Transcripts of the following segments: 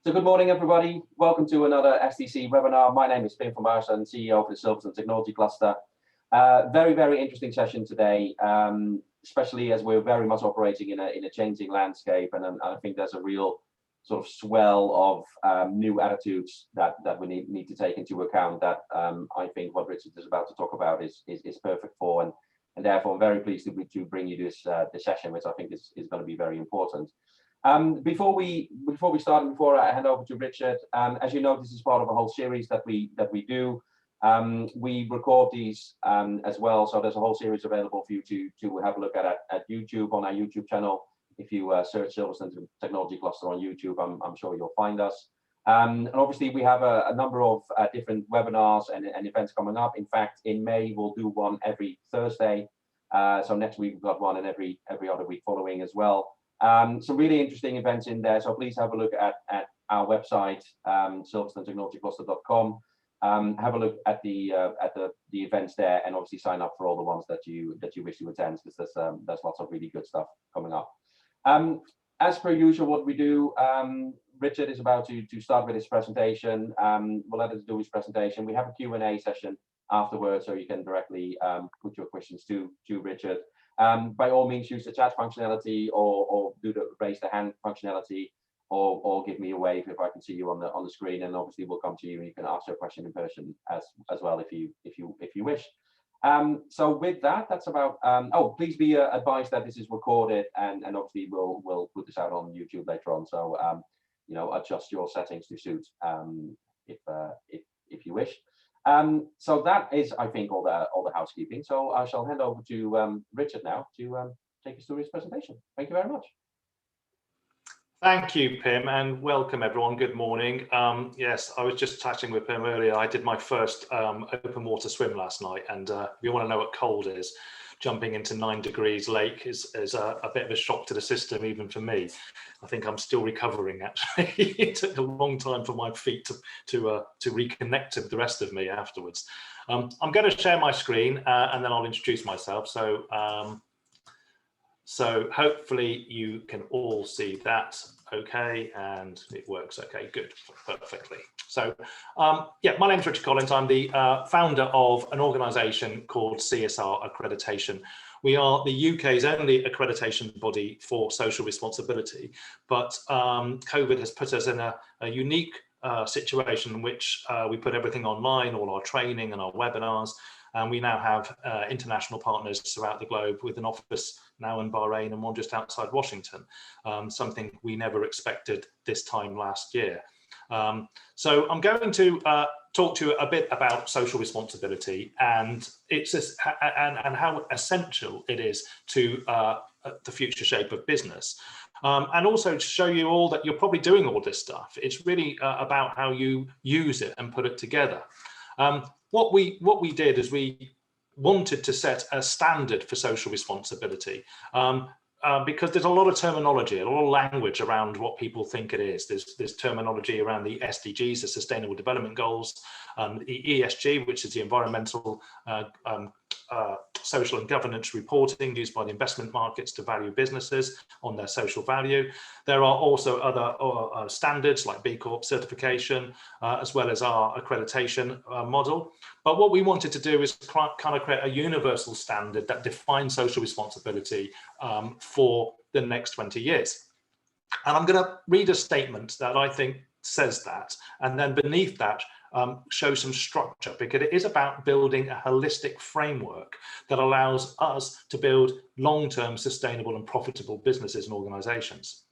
So good morning, everybody. Welcome to another STC webinar. My name is Pim van Baarsen, CEO of the Silverstone Technology Cluster. Very, very interesting session today, especially as we're very much operating in a changing landscape. And I think there's a real sort of swell of new attitudes that we need to take into account that I think what Richard is about to talk about is perfect for. And therefore, I'm very pleased to bring you this session, which I think is going to be very important. Before we start, and before I hand over to Richard, as you know, this is part of a whole series that we do. We record these as well, so there's a whole series available for you to have a look at YouTube, on our YouTube channel. If you search Silverstone Technology Cluster on YouTube, I'm sure you'll find us. And obviously, we have a number of different webinars and events coming up. In fact, in May, we'll do one every Thursday. So next week, we've got one, and every other week following as well. Some really interesting events in there, so please have a look at our website, silverstonetechnologycluster.com. Have a look at the events there, and obviously sign up for all the ones that you wish to attend, because there's lots of really good stuff coming up. As per usual, what we do, Richard is about to start with his presentation. We'll let us do his presentation. We have a Q&A session afterwards, so you can directly put your questions to Richard. By all means, use the chat functionality or do the raise the hand functionality, or give me a wave if I can see you on the screen, and obviously we'll come to you and you can ask your question in person as well if you wish. So with that, that's about. Oh, please be advised that this is recorded, and obviously we'll put this out on YouTube later on. So you know, adjust your settings to suit if you wish. So that is, I think, all the housekeeping. So I shall hand over to Richard now to take us through his presentation. Thank you very much. Thank you, Pim, and welcome everyone. Good morning. Yes, I was just chatting with Pim earlier. I did my first open water swim last night, and if you want to know what cold is, jumping into 9 degrees lake is a bit of a shock to the system, even for me. I think I'm still recovering, actually. It took a long time for my feet to reconnect to the rest of me afterwards. I'm going to share my screen and then I'll introduce myself. So hopefully you can all see that okay, and it works okay, good, perfectly. So yeah, my name is Richard Collins. I'm the founder of an organisation called CSR Accreditation. We are the UK's only accreditation body for social responsibility, but COVID has put us in a unique situation in which we put everything online, all our training and our webinars, and we now have international partners throughout the globe, with an office now in Bahrain and one just outside Washington, something we never expected this time last year. So I'm going to talk to you a bit about social responsibility and and how essential it is to the future shape of business. And also to show you all that you're probably doing all this stuff. It's really about how you use it and put it together. What we did is we wanted to set a standard for social responsibility, because there's a lot of terminology, a lot of language around what people think it is. There's terminology around the SDGs, the Sustainable Development Goals, the ESG, which is the environmental, social and governance reporting used by the investment markets to value businesses on their social value. There are also other standards like B Corp certification, as well as our accreditation model. But what we wanted to do is kind of create a universal standard that defines social responsibility for the next 20 years. And I'm going to read a statement that I think says that, and then beneath that show some structure, because it is about building a holistic framework that allows us to build long-term sustainable and profitable businesses and organizations.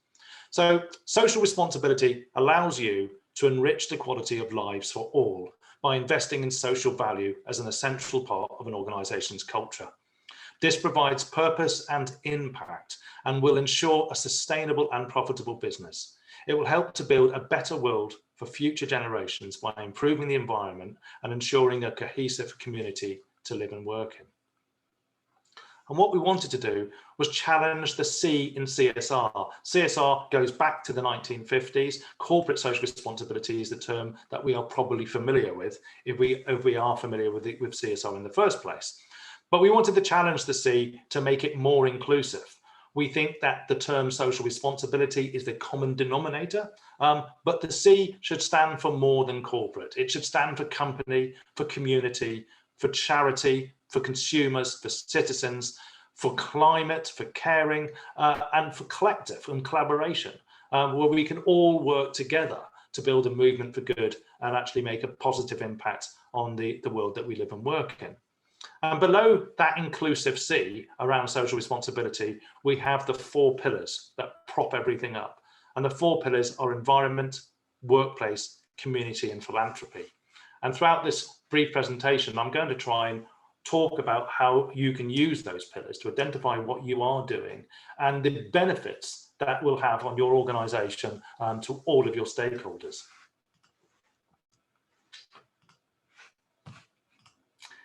So social responsibility allows you to enrich the quality of lives for all by investing in social value as an essential part of an organization's culture. This provides purpose and impact and will ensure a sustainable and profitable business. It will help to build a better world for future generations by improving the environment and ensuring a cohesive community to live and work in. And what we wanted to do was challenge the C in CSR. CSR goes back to the 1950s. Corporate social responsibility is the term that we are probably familiar with, if we are familiar with CSR in the first place. But we wanted to challenge the C to make it more inclusive. We think that the term social responsibility is the common denominator, but the C should stand for more than corporate. It should stand for company, for community, for charity, for consumers, for citizens, for climate, for caring, and for collective and collaboration, where we can all work together to build a movement for good and actually make a positive impact on the world that we live and work in. And below that inclusive C around social responsibility, we have the 4 pillars that prop everything up. And the 4 pillars are environment, workplace, community, and philanthropy. And throughout this brief presentation, I'm going to try and talk about how you can use those pillars to identify what you are doing and the benefits that will have on your organization and to all of your stakeholders.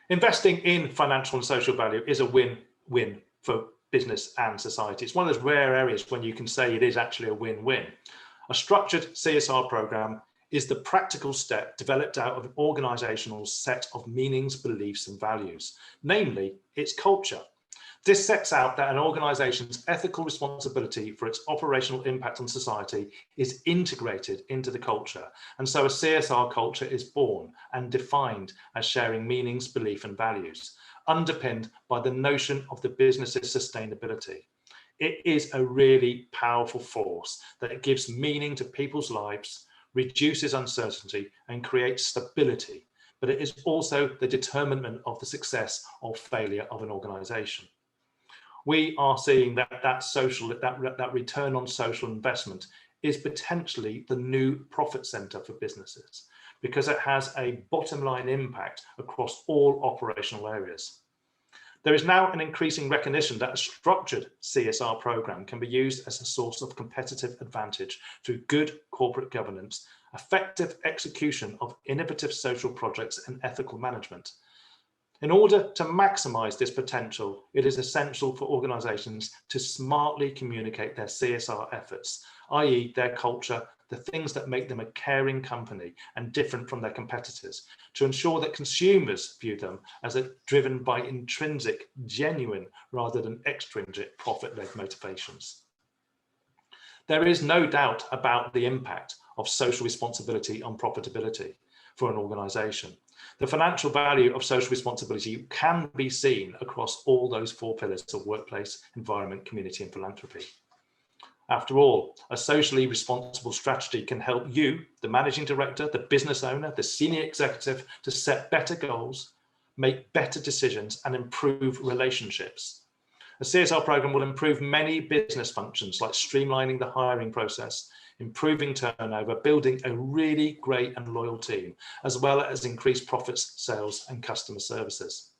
Investing in financial and social value is a win-win for business and society. It's one of those rare areas when you can say it is actually a win-win. A structured CSR program is the practical step developed out of an organizational set of meanings, beliefs, and values, namely its culture. This sets out that an organization's ethical responsibility for its operational impact on society is integrated into the culture. And so a CSR culture is born and defined as sharing meanings, belief, and values, underpinned by the notion of the business's sustainability. It is a really powerful force that gives meaning to people's lives, reduces uncertainty, and creates stability. But it is also the determinant of the success or failure of an organization. We are seeing that return on social investment is potentially the new profit center for businesses because it has a bottom line impact across all operational areas. There is now an increasing recognition that a structured CSR program can be used as a source of competitive advantage through good corporate governance, effective execution of innovative social projects, and ethical management. In order to maximize this potential, it is essential for organizations to smartly communicate their CSR efforts, i.e. their culture, the things that make them a caring company and different from their competitors, to ensure that consumers view them as driven by intrinsic, genuine, rather than extrinsic profit-led motivations. There is no doubt about the impact of social responsibility on profitability for an organization. The financial value of social responsibility can be seen across all those 4 pillars of workplace, environment, community, and philanthropy. After all, a socially responsible strategy can help you, the managing director, the business owner, the senior executive, to set better goals, make better decisions, and improve relationships. A CSR program will improve many business functions like streamlining the hiring process, improving turnover, building a really great and loyal team, as well as increased profits, sales, and customer services.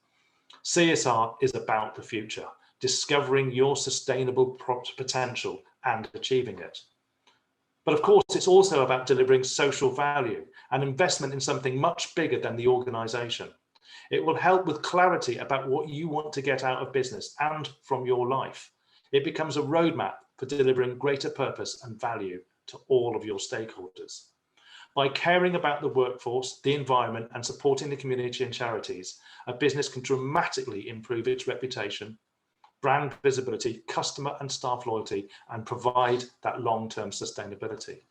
CSR is about the future, discovering your sustainable potential and achieving it. But of course, it's also about delivering social value and investment in something much bigger than the organization. It will help with clarity about what you want to get out of business and from your life. It becomes a roadmap for delivering greater purpose and value to all of your stakeholders. By caring about the workforce, the environment, and supporting the community and charities, a business can dramatically improve its reputation, brand visibility, customer and staff loyalty, and provide that long-term sustainability.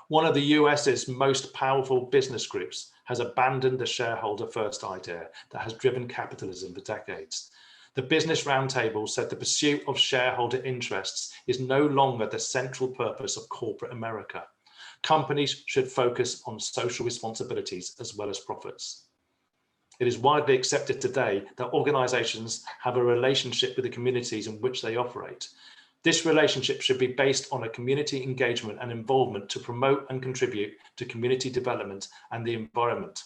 One of the US's most powerful business groups has abandoned the shareholder first idea that has driven capitalism for decades. The Business Roundtable said the pursuit of shareholder interests is no longer the central purpose of corporate America. Companies should focus on social responsibilities as well as profits. It is widely accepted today that organizations have a relationship with the communities in which they operate. This relationship should be based on a community engagement and involvement to promote and contribute to community development and the environment.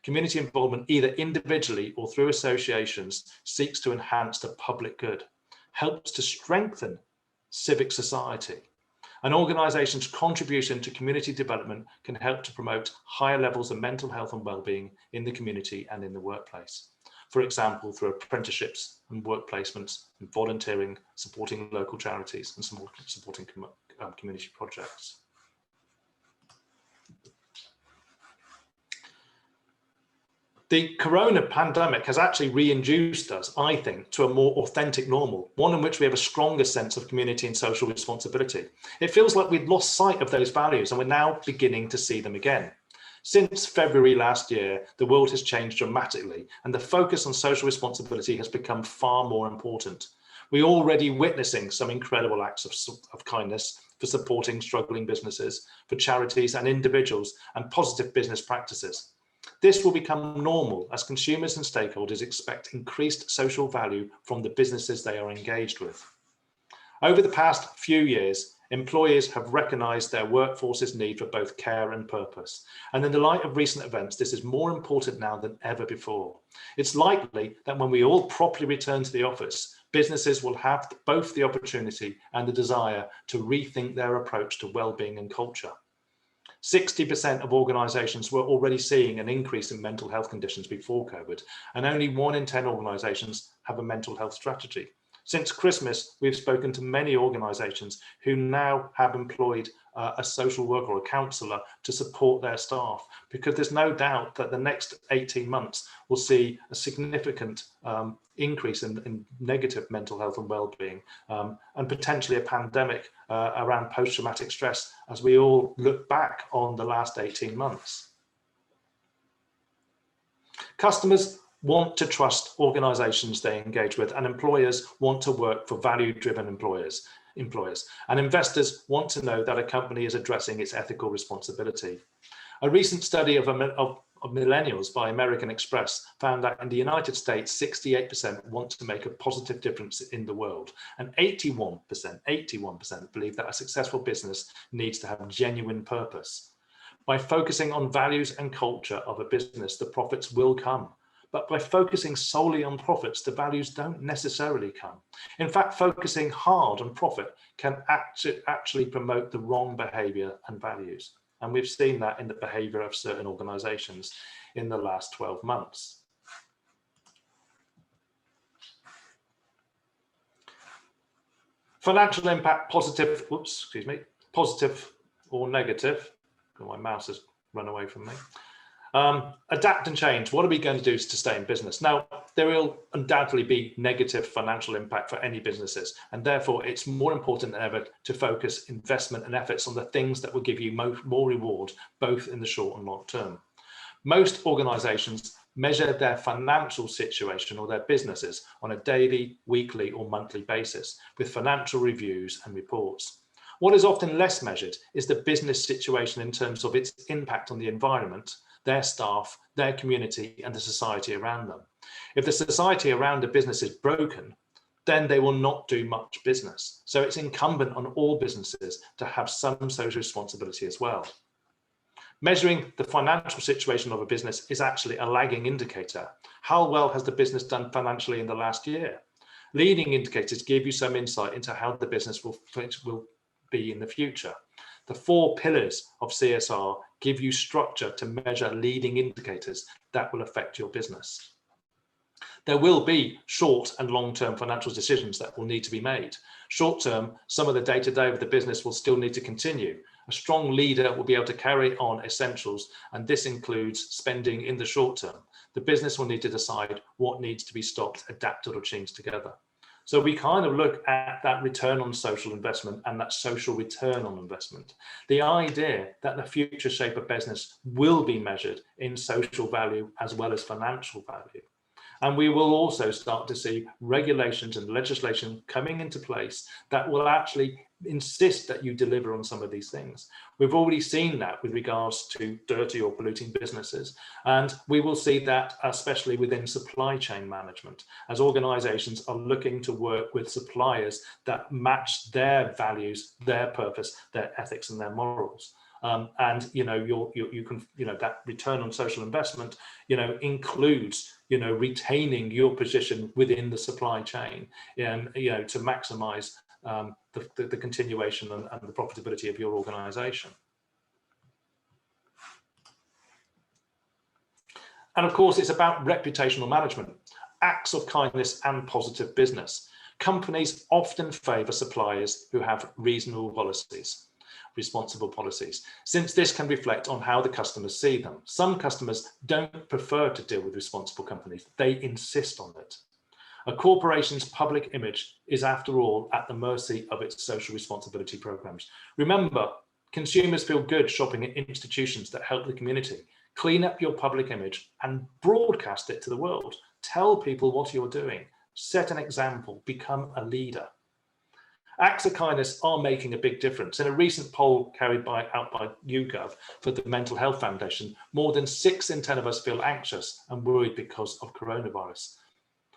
Community involvement, either individually or through associations, seeks to enhance the public good, helps to strengthen civic society. An organization's contribution to community development can help to promote higher levels of mental health and well-being in the community and in the workplace. For example, through apprenticeships and work placements and volunteering, supporting local charities and supporting community projects. The corona pandemic has actually reintroduced us, I think, to a more authentic normal, one in which we have a stronger sense of community and social responsibility. It feels like we'd lost sight of those values and we're now beginning to see them again. Since February last year, the world has changed dramatically and the focus on social responsibility has become far more important. We're already witnessing some incredible acts of kindness for supporting struggling businesses, for charities and individuals, and positive business practices. This will become normal as consumers and stakeholders expect increased social value from the businesses they are engaged with. Over the past few years, employers have recognised their workforce's need for both care and purpose. And in the light of recent events, this is more important now than ever before. It's likely that when we all properly return to the office, businesses will have both the opportunity and the desire to rethink their approach to well-being and culture. 60% of organisations were already seeing an increase in mental health conditions before COVID, and only 1 in 10 organisations have a mental health strategy. Since Christmas, we've spoken to many organisations who now have employed a social worker or a counsellor to support their staff, because there's no doubt that the next 18 months will see a significant increase in negative mental health and well-being, and potentially a pandemic around post-traumatic stress as we all look back on the last 18 months. Customers want to trust organisations they engage with, and employers want to work for value-driven employers, and investors want to know that a company is addressing its ethical responsibility. A recent study of millennials by American Express found that in the United States, 68% want to make a positive difference in the world, and 81% believe that a successful business needs to have genuine purpose. By focusing on values and culture of a business, the profits will come. But by focusing solely on profits, the values don't necessarily come. In fact, focusing hard on profit can actually promote the wrong behaviour and values. And we've seen that in the behaviour of certain organisations in the last 12 months. Financial impact, positive or negative. Oh, my mouse has run away from me. Adapt and change. What are we going to do to stay in business? Now, there will undoubtedly be negative financial impact for any businesses, and therefore it's more important than ever to focus investment and efforts on the things that will give you more reward, both in the short and long term. Most organizations measure their financial situation or their businesses on a daily, weekly, or monthly basis with financial reviews and reports. What is often less measured is the business situation in terms of its impact on the environment, their staff, their community, and the society around them. If the society around a business is broken, then they will not do much business. So it's incumbent on all businesses to have some social responsibility as well. Measuring the financial situation of a business is actually a lagging indicator. How well has the business done financially in the last year? Leading indicators give you some insight into how the business will be in the future. The 4 pillars of CSR give you structure to measure leading indicators that will affect your business. There will be short and long-term financial decisions that will need to be made. Short-term, some of the day-to-day of the business will still need to continue. A strong leader will be able to carry on essentials, and this includes spending in the short term. The business will need to decide what needs to be stopped, adapted, or changed together. So we kind of look at that return on social investment and that social return on investment. The idea that the future shape of business will be measured in social value as well as financial value. And we will also start to see regulations and legislation coming into place that will actually insist that you deliver on some of these things. We've already seen that with regards to dirty or polluting businesses, and we will see that especially within supply chain management, as organizations are looking to work with suppliers that match their values, their purpose, their ethics, and their morals. And you can that return on social investment includes retaining your position within the supply chain and to maximize the continuation and the profitability of your organization. And of course, it's about reputational management, acts of kindness and positive business. Companies often favor suppliers who have reasonable policies. responsible policies, since this can reflect on how the customers see them. Some customers don't prefer to deal with responsible companies. They insist on it. A corporation's public image is, after all, at the mercy of its social responsibility programs. Remember, consumers feel good shopping at institutions that help the community. Clean up your public image and broadcast it to the world. Tell people what you're doing. Set an example. Become a leader. Acts of kindness are making a big difference. In a recent poll carried out by YouGov for the Mental Health Foundation, more than 6 in 10 of us feel anxious and worried because of coronavirus.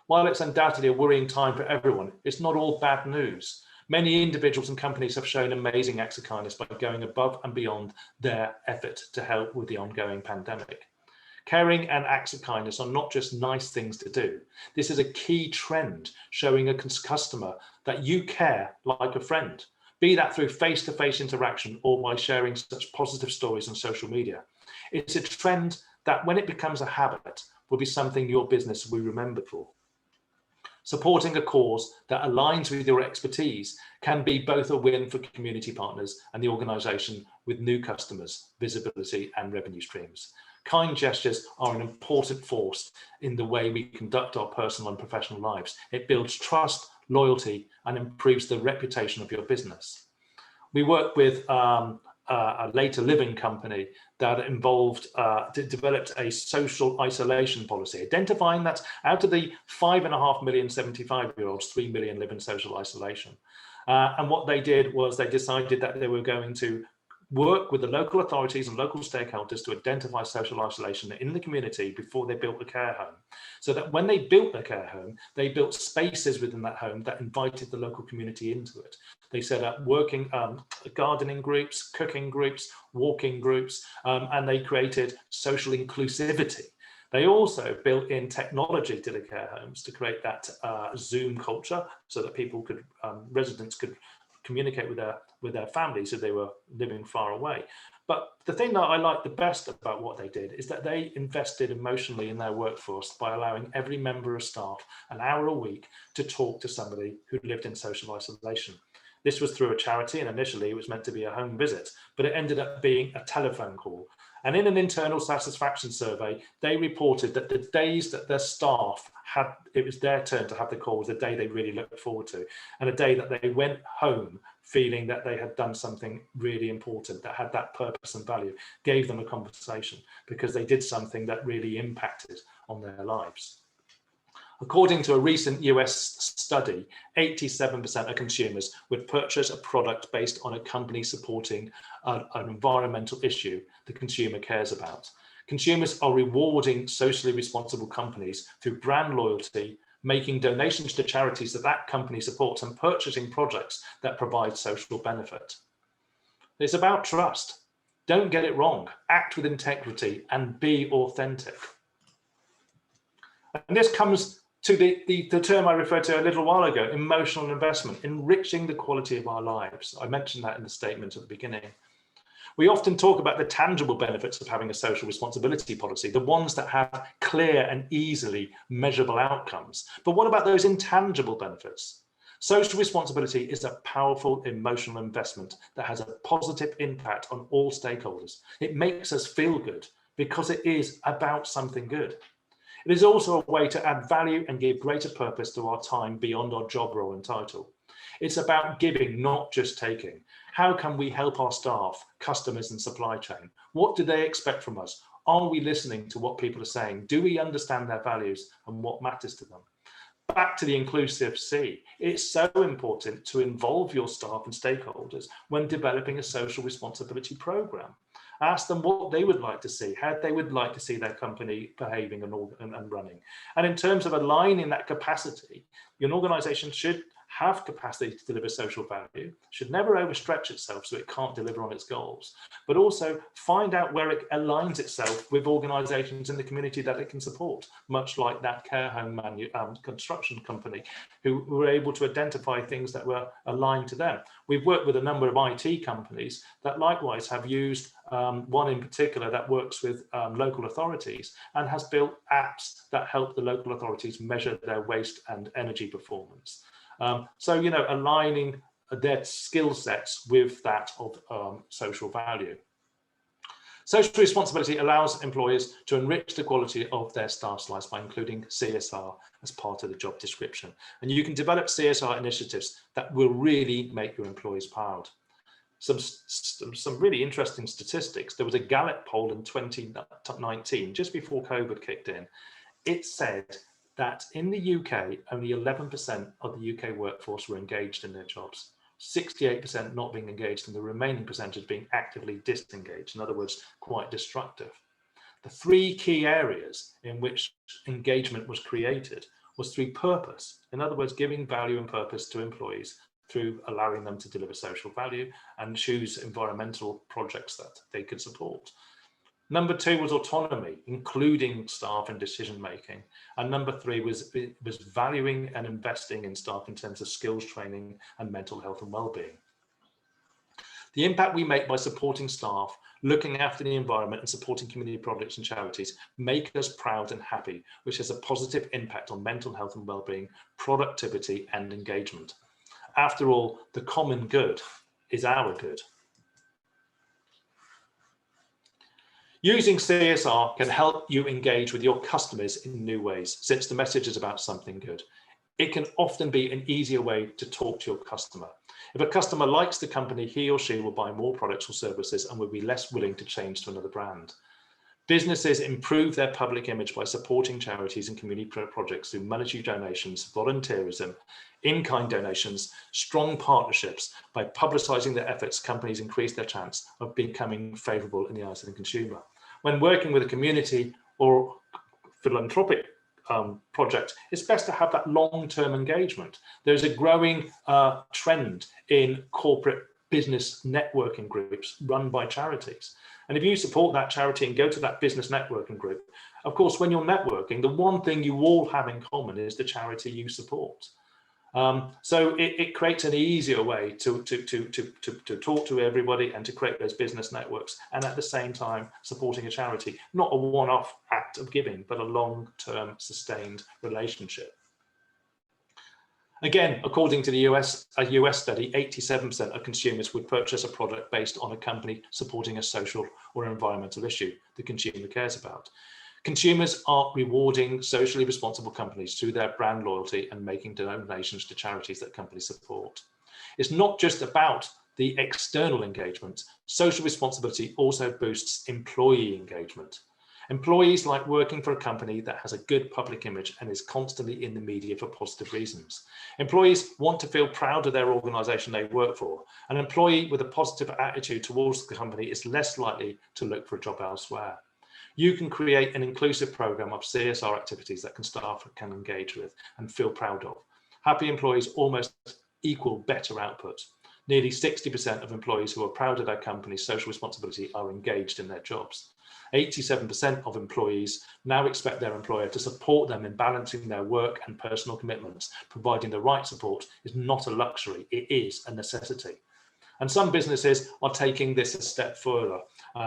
While it's undoubtedly a worrying time for everyone, it's not all bad news. Many individuals and companies have shown amazing acts of kindness by going above and beyond their effort to help with the ongoing pandemic. Caring and acts of kindness are not just nice things to do. This is a key trend showing a customer that you care like a friend, be that through face-to-face interaction or by sharing such positive stories on social media. It's a trend that, when it becomes a habit, will be something your business will be remembered for. Supporting a cause that aligns with your expertise can be both a win for community partners and the organisation, with new customers, visibility and revenue streams. Kind gestures are an important force in the way we conduct our personal and professional lives. It builds trust, loyalty, and improves the reputation of your business. We work with a later living company that developed a social isolation policy, identifying that out of the 5.5 million 75-year-olds, 3 million live in social isolation. And what they did was they decided that they were going to work with the local authorities and local stakeholders to identify social isolation in the community before they built the care home. So that when they built the care home, they built spaces within that home that invited the local community into it. They set up working gardening groups, cooking groups, walking groups, and they created social inclusivity. They also built in technology to the care homes to create that Zoom culture, so that people could, residents could communicate with their families if they were living far away. But the thing that I like the best about what they did is that they invested emotionally in their workforce by allowing every member of staff an hour a week to talk to somebody who lived in social isolation. This was through a charity, and initially it was meant to be a home visit, but it ended up being a telephone call. And in an internal satisfaction survey, they reported that the days that their staff had, it was their turn to have the call, was the day they really looked forward to, and a day that they went home feeling that they had done something really important, that had that purpose and value, gave them a compensation because they did something that really impacted on their lives. According to a recent US study, 87% of consumers would purchase a product based on a company supporting an environmental issue the consumer cares about. Consumers are rewarding socially responsible companies through brand loyalty, making donations to charities that company supports, and purchasing products that provide social benefit. It's about trust. Don't get it wrong. Act with integrity and be authentic. And this comes to the term I referred to a little while ago, emotional investment, enriching the quality of our lives. I mentioned that in the statement at the beginning. We often talk about the tangible benefits of having a social responsibility policy, the ones that have clear and easily measurable outcomes. But what about those intangible benefits? Social responsibility is a powerful emotional investment that has a positive impact on all stakeholders. It makes us feel good because it is about something good. It is also a way to add value and give greater purpose to our time beyond our job role and title. It's about giving, not just taking. How can we help our staff, customers and supply chain? What do they expect from us? Are we listening to what people are saying? Do we understand their values and what matters to them? Back to the inclusive C, it's so important to involve your staff and stakeholders when developing a social responsibility program. Ask them what they would like to see, how they would like to see their company behaving and running. And in terms of aligning that capacity, your organization should have capacity to deliver social value, should never overstretch itself so it can't deliver on its goals, but also find out where it aligns itself with organizations in the community that it can support, much like that care home construction company who were able to identify things that were aligned to them. We've worked with a number of IT companies that likewise have used one in particular that works with local authorities and has built apps that help the local authorities measure their waste and energy performance. So, you know, aligning their skill sets with that of social value. Social responsibility allows employers to enrich the quality of their staff's lives by including CSR as part of the job description. And you can develop CSR initiatives that will really make your employees proud. Some really interesting statistics. There was a Gallup poll in 2019, just before COVID kicked in. It said that in the UK, only 11% of the UK workforce were engaged in their jobs. 68% not being engaged, and the remaining percentage being actively disengaged, in other words, quite destructive. The three key areas in which engagement was created was through purpose, in other words, giving value and purpose to employees through allowing them to deliver social value and choose environmental projects that they could support. Number two was autonomy, including staff and decision making. And number three was valuing and investing in staff in terms of skills training and mental health and well-being. The impact we make by supporting staff, looking after the environment and supporting community projects and charities make us proud and happy, which has a positive impact on mental health and well-being, productivity and engagement. After all, the common good is our good. Using CSR can help you engage with your customers in new ways, since the message is about something good. It can often be an easier way to talk to your customer. If a customer likes the company, he or she will buy more products or services and will be less willing to change to another brand. Businesses improve their public image by supporting charities and community projects through monetary donations, volunteerism, in-kind donations, strong partnerships. By publicising their efforts, companies increase their chance of becoming favourable in the eyes of the consumer. When working with a community or philanthropic project, it's best to have that long-term engagement. There's a growing trend in corporate business networking groups run by charities. And if you support that charity and go to that business networking group, of course, when you're networking, the one thing you all have in common is the charity you support. So it creates an easier way to talk to everybody and to create those business networks, and at the same time supporting a charity, not a one-off act of giving, but a long-term sustained relationship. Again, according to a US study, 87% of consumers would purchase a product based on a company supporting a social or environmental issue the consumer cares about. Consumers are rewarding socially responsible companies through their brand loyalty and making donations to charities that companies support. It's not just about the external engagement. Social responsibility also boosts employee engagement. Employees like working for a company that has a good public image and is constantly in the media for positive reasons. Employees want to feel proud of their organisation they work for. An employee with a positive attitude towards the company is less likely to look for a job elsewhere. You can create an inclusive program of CSR activities that staff can engage with and feel proud of. Happy employees almost equal better output. Nearly 60% of employees who are proud of their company's social responsibility are engaged in their jobs. 87% of employees now expect their employer to support them in balancing their work and personal commitments. Providing the right support is not a luxury, it is a necessity. And some businesses are taking this a step further,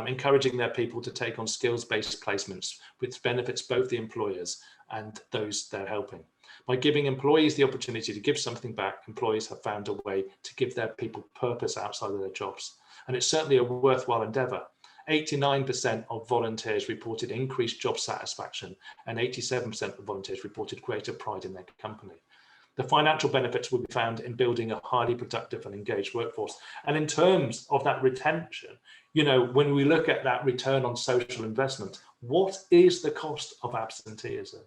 encouraging their people to take on skills-based placements, which benefits both the employers and those they're helping. By giving employees the opportunity to give something back, employees have found a way to give their people purpose outside of their jobs. And it's certainly a worthwhile endeavour. 89% of volunteers reported increased job satisfaction, and 87% of volunteers reported greater pride in their company. The financial benefits will be found in building a highly productive and engaged workforce. And in terms of that retention, you know, when we look at that return on social investment, what is the cost of absenteeism?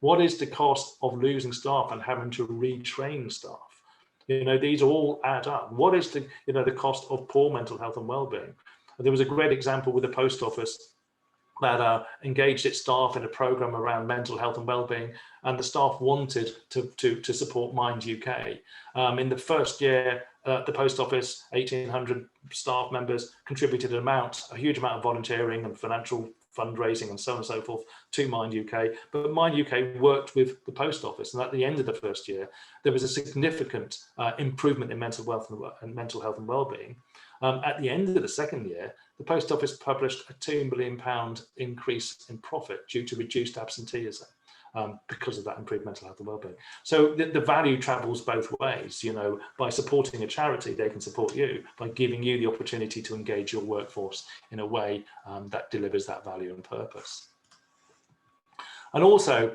What is the cost of losing staff and having to retrain staff? You know, these all add up. What is the, you know, the cost of poor mental health and well-being? There was a great example with the post office that engaged its staff in a program around mental health and well-being, and the staff wanted to support Mind UK. In the first year, the post office, 1,800 staff members contributed a huge amount of volunteering and financial fundraising and so on and so forth to Mind UK. But Mind UK worked with the post office, and at the end of the first year, there was a significant improvement in mental health and well-being. At the end of the second year, the post office published a £2 million increase in profit due to reduced absenteeism. because of that improved mental health and wellbeing. So the value travels both ways. You know, by supporting a charity, they can support you by giving you the opportunity to engage your workforce in a way that delivers that value and purpose. And also,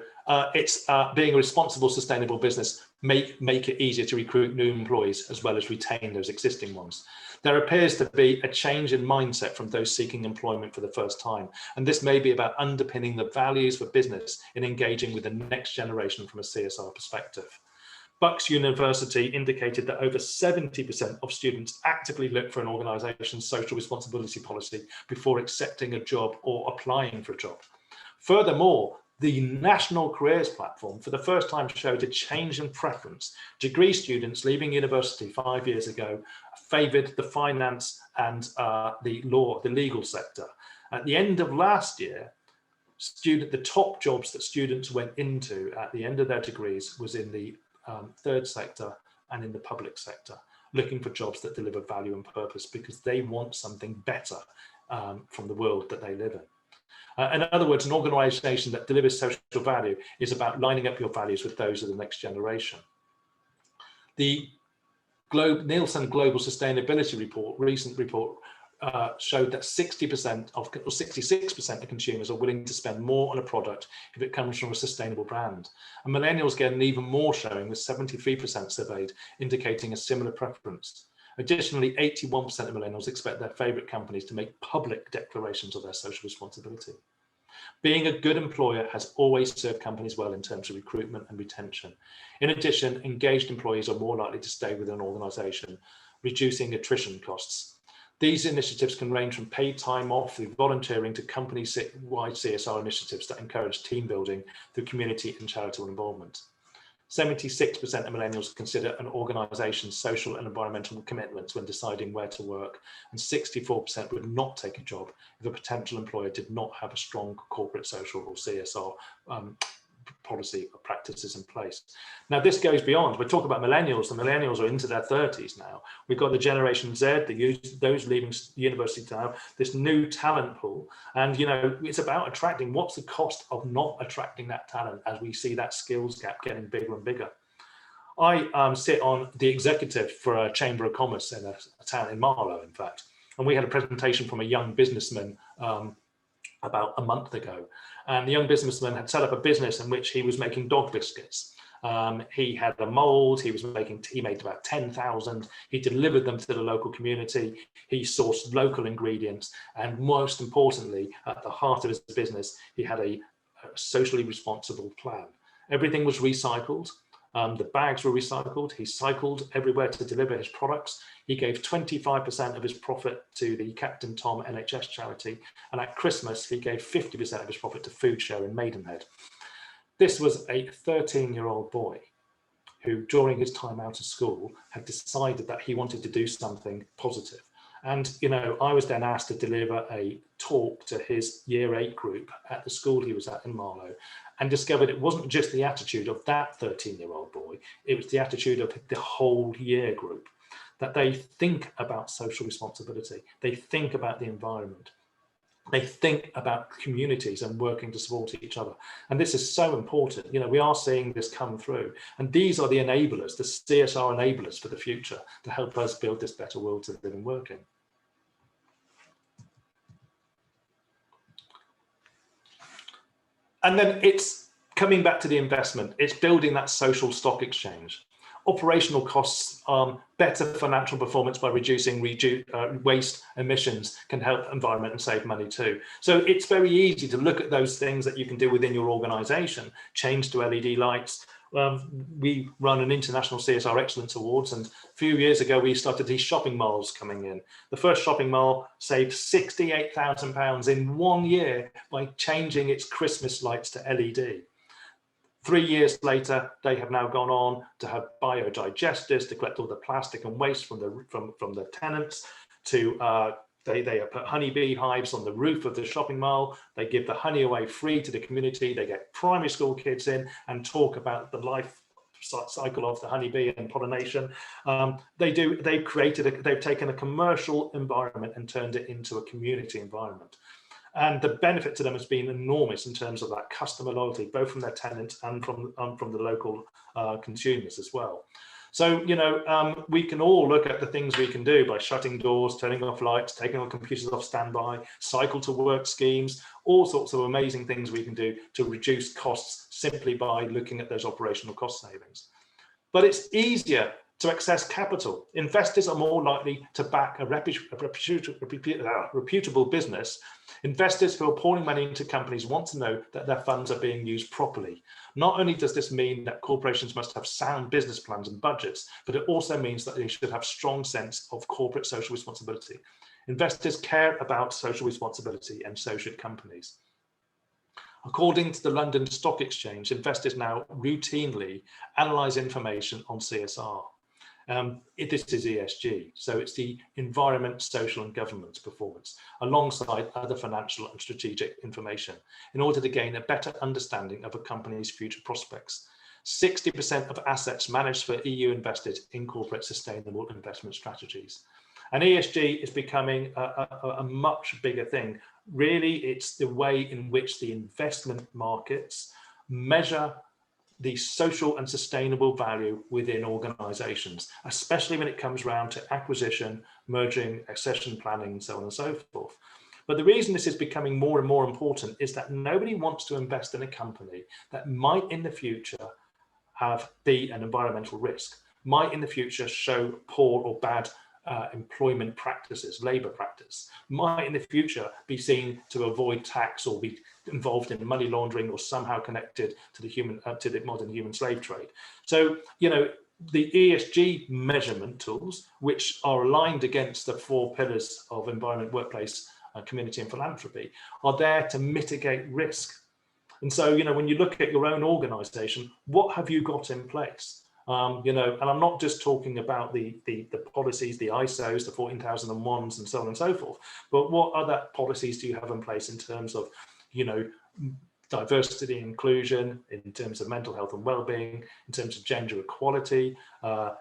it's being a responsible, sustainable business make it easier to recruit new employees as well as retain those existing ones. There appears to be a change in mindset from those seeking employment for the first time, and this may be about underpinning the values for business in engaging with the next generation from a CSR perspective. Bucks University indicated that over 70% of students actively look for an organisation's social responsibility policy before accepting a job or applying for a job. Furthermore, the National Careers Platform for the first time showed a change in preference. Degree students leaving university 5 years ago favoured the finance and the legal sector. At the end of last year, the top jobs that students went into at the end of their degrees was in the third sector and in the public sector, looking for jobs that deliver value and purpose because they want something better from the world that they live in. In other words, an organisation that delivers social value is about lining up your values with those of the next generation. The Nielsen Global Sustainability Report, recent report, showed that 66% of consumers are willing to spend more on a product if it comes from a sustainable brand. And millennials get an even more showing, with 73% surveyed indicating a similar preference. Additionally, 81% of millennials expect their favourite companies to make public declarations of their social responsibility. Being a good employer has always served companies well in terms of recruitment and retention. In addition, engaged employees are more likely to stay with an organisation, reducing attrition costs. These initiatives can range from paid time off through volunteering to company-wide CSR initiatives that encourage team building through community and charitable involvement. 76% of millennials consider an organisation's social and environmental commitments when deciding where to work, and 64% would not take a job if a potential employer did not have a strong corporate social or CSR policy or practices in place. Now, this goes beyond. We're talking about millennials. The millennials are into their 30s now. We've got the Generation Z, those leaving university now, this new talent pool. And, you know, it's about attracting. What's the cost of not attracting that talent as we see that skills gap getting bigger and bigger? I sit on the executive for a Chamber of Commerce in a town in Marlow, in fact. And we had a presentation from a young businessman about a month ago. And the young businessman had set up a business in which he was making dog biscuits. He had a mold, he made about 10,000. He delivered them to the local community. He sourced local ingredients. And most importantly, at the heart of his business, he had a socially responsible plan. Everything was recycled. The bags were recycled. He cycled everywhere to deliver his products. He gave 25% of his profit to the Captain Tom NHS charity. And at Christmas, he gave 50% of his profit to Food Share in Maidenhead. This was a 13-year-old boy who, during his time out of school, had decided that he wanted to do something positive. And, you know, I was then asked to deliver a talk to his Year 8 group at the school he was at in Marlow, and discovered it wasn't just the attitude of that 13-year-old boy, it was the attitude of the whole year group, that they think about social responsibility, they think about the environment, they think about communities and working to support each other. And this is so important. You know, we are seeing this come through. And these are the enablers, the CSR enablers for the future to help us build this better world to live and work in. And then it's coming back to the investment. It's building that social stock exchange. Operational costs, better financial performance by reducing waste emissions can help environment and save money too. So it's very easy to look at those things that you can do within your organization. Change to LED lights. We run an International CSR Excellence Awards, and a few years ago we started these shopping malls coming in. The first shopping mall saved £68,000 in 1 year by changing its Christmas lights to LED. 3 years later, they have now gone on to have biodigesters to collect all the plastic and waste from the tenants. They put honeybee hives on the roof of the shopping mall. They give the honey away free to the community. They get primary school kids in and talk about the life cycle of the honeybee and pollination. They've taken a commercial environment and turned it into a community environment. And the benefit to them has been enormous in terms of that customer loyalty, both from their tenants and from the local consumers as well. So, you know, we can all look at the things we can do by shutting doors, turning off lights, taking our computers off standby, cycle to work schemes, all sorts of amazing things we can do to reduce costs simply by looking at those operational cost savings. But it's easier to access capital. Investors are more likely to back a reputable business. Investors who are pouring money into companies want to know that their funds are being used properly. Not only does this mean that corporations must have sound business plans and budgets, but it also means that they should have a strong sense of corporate social responsibility. Investors care about social responsibility, and so should companies. According to the London Stock Exchange, investors now routinely analyse information on CSR. This is ESG, so it's the environment, social and governance performance, alongside other financial and strategic information, in order to gain a better understanding of a company's future prospects. 60% of assets managed for EU investors incorporate sustainable investment strategies. And ESG is becoming a much bigger thing. Really, it's the way in which the investment markets measure the social and sustainable value within organizations, especially when it comes around to acquisition, merging, accession planning, and so on and so forth. But the reason this is becoming more and more important is that nobody wants to invest in a company that might in the future be an environmental risk, might in the future show poor or bad employment practices, labor practice, might in the future be seen to avoid tax or be involved in money laundering or somehow connected to the modern human slave trade. So, you know, the ESG measurement tools, which are aligned against the 4 pillars of environment, workplace, community and philanthropy, are there to mitigate risk. And so, you know, when you look at your own organization, what have you got in place? You know, and I'm not just talking about the policies, the ISOs, the 14001s and so on and so forth, but what other policies do you have in place in terms of, you know, diversity and inclusion, in terms of mental health and well-being, in terms of gender equality,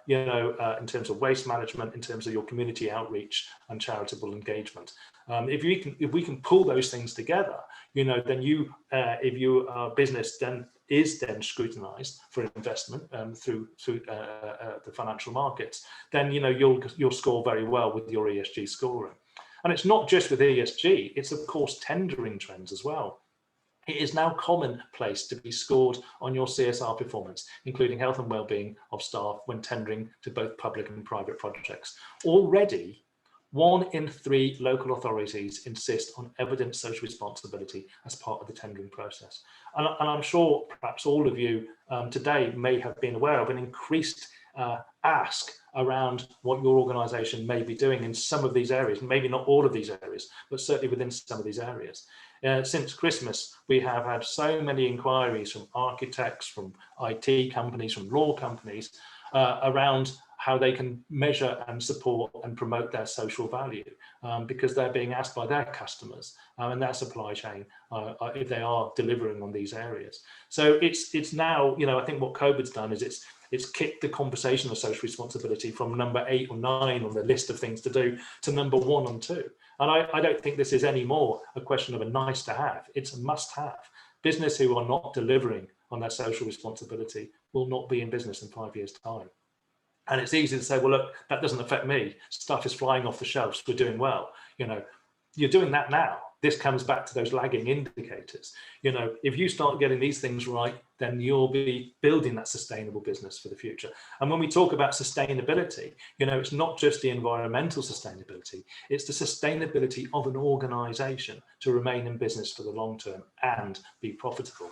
you know, in terms of waste management, in terms of your community outreach and charitable engagement. If we can pull those things together, you know, then if your business then is scrutinized for investment through the financial markets, then, you know, you'll score very well with your ESG scoring. And it's not just with ESG, it's of course tendering trends as well. It is now commonplace to be scored on your CSR performance, including health and well-being of staff when tendering to both public and private projects. Already, 1 in 3 local authorities insist on evident social responsibility as part of the tendering process. And I'm sure perhaps all of you today may have been aware of an increased ask around what your organisation may be doing in some of these areas, maybe not all of these areas, but certainly within some of these areas. Since Christmas, we have had so many inquiries from architects, from IT companies, from law companies around how they can measure and support and promote their social value because they're being asked by their customers and their supply chain if they are delivering on these areas. So it's now, you know, I think what COVID's done is it's kicked the conversation of social responsibility from number 8 or 9 on the list of things to do to number 1 and 2. And I don't think this is anymore a question of a nice to have, it's a must have. Business who are not delivering on their social responsibility will not be in business in 5 years' time. And it's easy to say, well, look, that doesn't affect me. Stuff is flying off the shelves. We're doing well. You know, you're doing that now. This comes back to those lagging indicators. You know, if you start getting these things right, then you'll be building that sustainable business for the future. And when we talk about sustainability, you know, it's not just the environmental sustainability, it's the sustainability of an organization to remain in business for the long term and be profitable.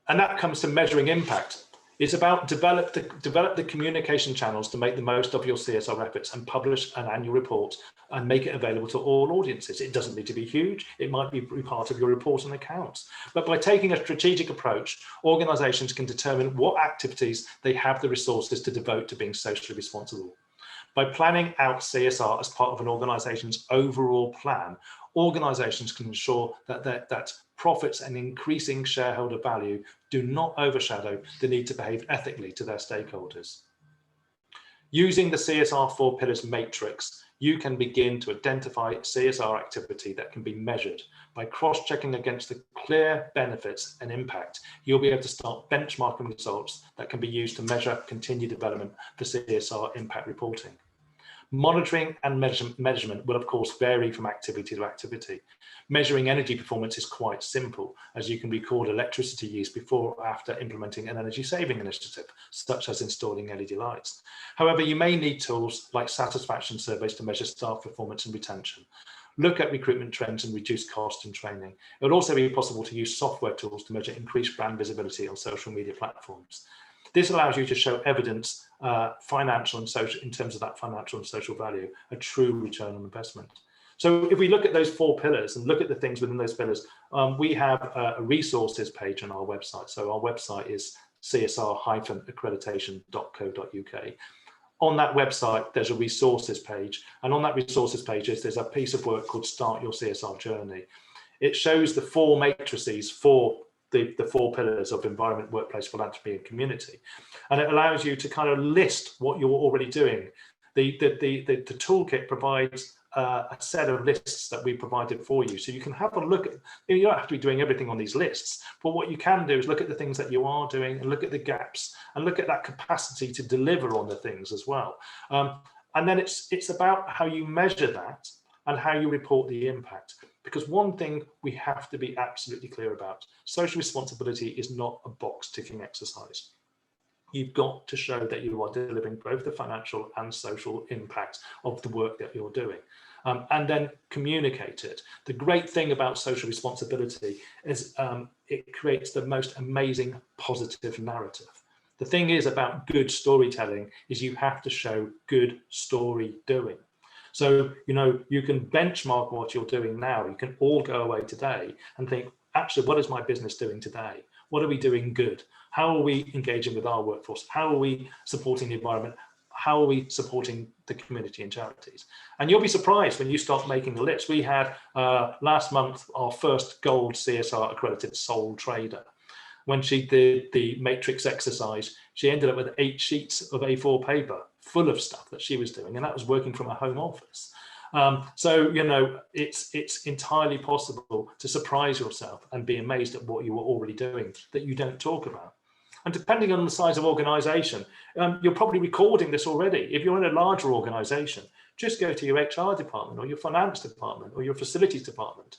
And that comes to measuring impact. It's about develop the communication channels to make the most of your CSR efforts and publish an annual report and make it available to all audiences. It doesn't need to be huge. It might be part of your report and accounts. But by taking a strategic approach, organizations can determine what activities they have the resources to devote to being socially responsible. By planning out CSR as part of an organization's overall plan, organizations can ensure that profits and increasing shareholder value do not overshadow the need to behave ethically to their stakeholders. Using the CSR 4 pillars matrix, you can begin to identify CSR activity that can be measured. By cross-checking against the clear benefits and impact, you'll be able to start benchmarking results that can be used to measure continued development for CSR impact reporting. Monitoring and measurement will of course vary from activity to activity. Measuring energy performance is quite simple, as you can record electricity use before or after implementing an energy saving initiative, such as installing LED lights. However, you may need tools like satisfaction surveys to measure staff performance and retention. Look at recruitment trends and reduce cost and training. It will also be possible to use software tools to measure increased brand visibility on social media platforms. This allows you to show evidence, financial and social, in terms of that financial and social value, a true return on investment. So if we look at those 4 pillars and look at the things within those pillars, we have a resources page on our website. So our website is csr-accreditation.co.uk. On that website, there's a resources page. And on that resources page, there's a piece of work called Start Your CSR Journey. It shows the 4 matrices for the 4 pillars of environment, workplace, philanthropy, and community. And it allows you to kind of list what you're already doing. The toolkit provides a set of lists that we provided for you. So you can have a look at, you don't have to be doing everything on these lists, but what you can do is look at the things that you are doing and look at the gaps and look at that capacity to deliver on the things as well. And then it's about how you measure that and how you report the impact. Because one thing we have to be absolutely clear about, social responsibility is not a box ticking exercise. You've got to show that you are delivering both the financial and social impact of the work that you're doing. And then communicate it. The great thing about social responsibility is it creates the most amazing positive narrative. The thing is about good storytelling is you have to show good story doing. So, you know, you can benchmark what you're doing now. You can all go away today and think, actually, what is my business doing today? What are we doing good? How are we engaging with our workforce? How are we supporting the environment? How are we supporting the community and charities? And you'll be surprised when you start making a list. We had last month our first gold CSR accredited sole trader. When she did the matrix exercise, she ended up with 8 sheets of A4 paper full of stuff that she was doing, and that was working from a home office. So, you know, it's entirely possible to surprise yourself and be amazed at what you were already doing that you don't talk about. And depending on the size of organization, you're probably recording this already. If you're in a larger organization, just go to your HR department or your finance department or your facilities department.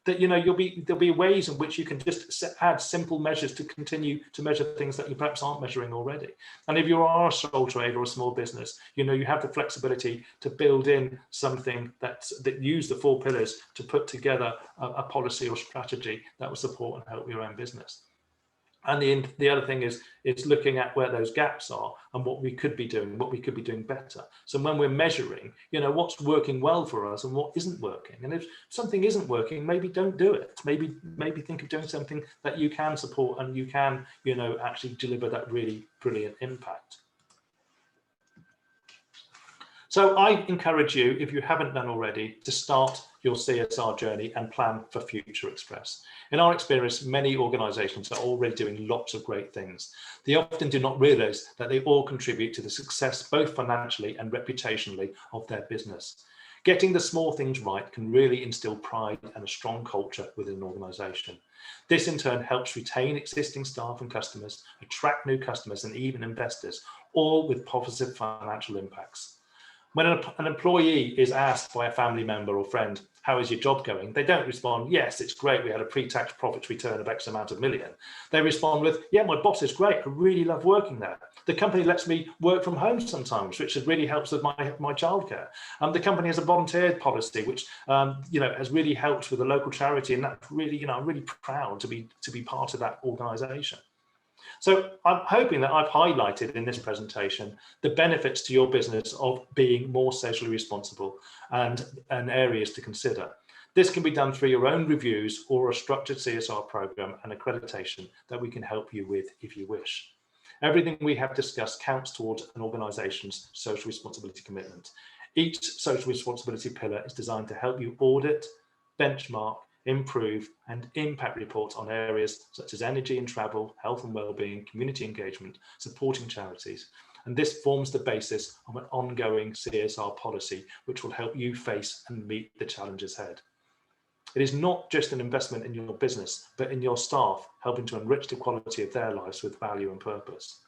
That, you know, there'll be ways in which you can just add simple measures to continue to measure things that you perhaps aren't measuring already. And if you are a sole trader or a small business, you know, you have the flexibility to build in something that use the 4 pillars to put together a policy or strategy that will support and help your own business. And the other thing is looking at where those gaps are and what we could be doing better. So when we're measuring, you know, what's working well for us and what isn't working. And if something isn't working, maybe don't do it. Maybe think of doing something that you can support and you can, you know, actually deliver that really brilliant impact. So I encourage you, if you haven't done already, to start your CSR journey and plan for Future Express. In our experience, many organisations are already doing lots of great things. They often do not realise that they all contribute to the success, both financially and reputationally, of their business. Getting the small things right can really instil pride and a strong culture within an organisation. This in turn helps retain existing staff and customers, attract new customers and even investors, all with positive financial impacts. When an employee is asked by a family member or friend, how is your job going? They don't respond, yes, it's great, we had a pre-tax profits return of X amount of million. They respond with, yeah, my boss is great, I really love working there. The company lets me work from home sometimes, which really helps with my childcare. The company has a volunteer policy, which you know, has really helped with a local charity, and that's really, you know, I'm really proud to be part of that organisation. So I'm hoping that I've highlighted in this presentation the benefits to your business of being more socially responsible and areas to consider. This can be done through your own reviews or a structured CSR program and accreditation that we can help you with if you wish. Everything we have discussed counts towards an organisation's social responsibility commitment. Each social responsibility pillar is designed to help you audit, benchmark, improve and impact reports on areas such as energy and travel, health and well-being, community engagement, supporting charities. And this forms the basis of an ongoing CSR policy, which will help you face and meet the challenges ahead. It is not just an investment in your business, but in your staff, helping to enrich the quality of their lives with value and purpose.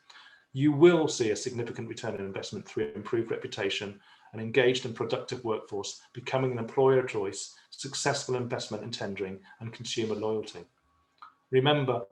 You will see a significant return on investment through improved reputation, an engaged and productive workforce, becoming an employer of choice, successful investment in tendering, and consumer loyalty. Remember,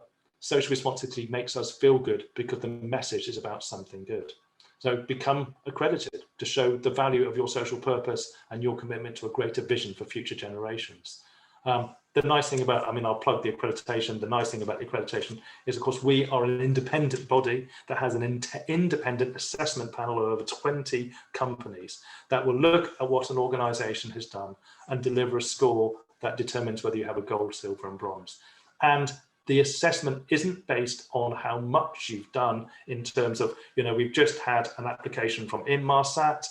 social responsibility makes us feel good because the message is about something good. So become accredited to show the value of your social purpose and your commitment to a greater vision for future generations. The nice thing about, I'll plug the accreditation. The nice thing about the accreditation is, of course, we are an independent body that has an independent assessment panel of over 20 companies that will look at what an organization has done and deliver a score that determines whether you have a gold, silver, and bronze. And the assessment isn't based on how much you've done in terms of, we've just had an application from Inmarsat.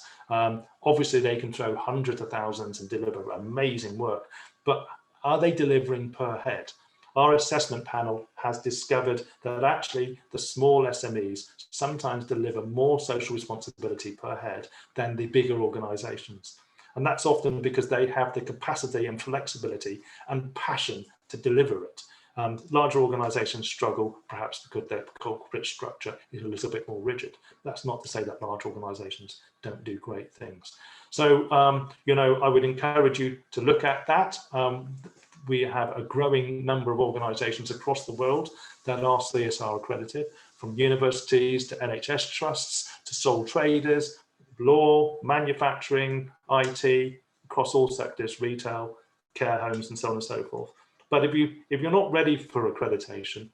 Obviously, they can throw hundreds of thousands and deliver amazing work, but are they delivering per head? Our assessment panel has discovered that actually the small SMEs sometimes deliver more social responsibility per head than the bigger organizations. And that's often because they have the capacity and flexibility and passion to deliver it. Larger organizations struggle perhaps because their corporate structure is a little bit more rigid. That's not to say that large organizations don't do great things. So, I would encourage you to look at that. We have a growing number of organizations across the world that are CSR accredited, from universities to NHS trusts to sole traders, law, manufacturing, IT, across all sectors, retail, care homes, and so on and so forth. But if you're not ready for accreditation,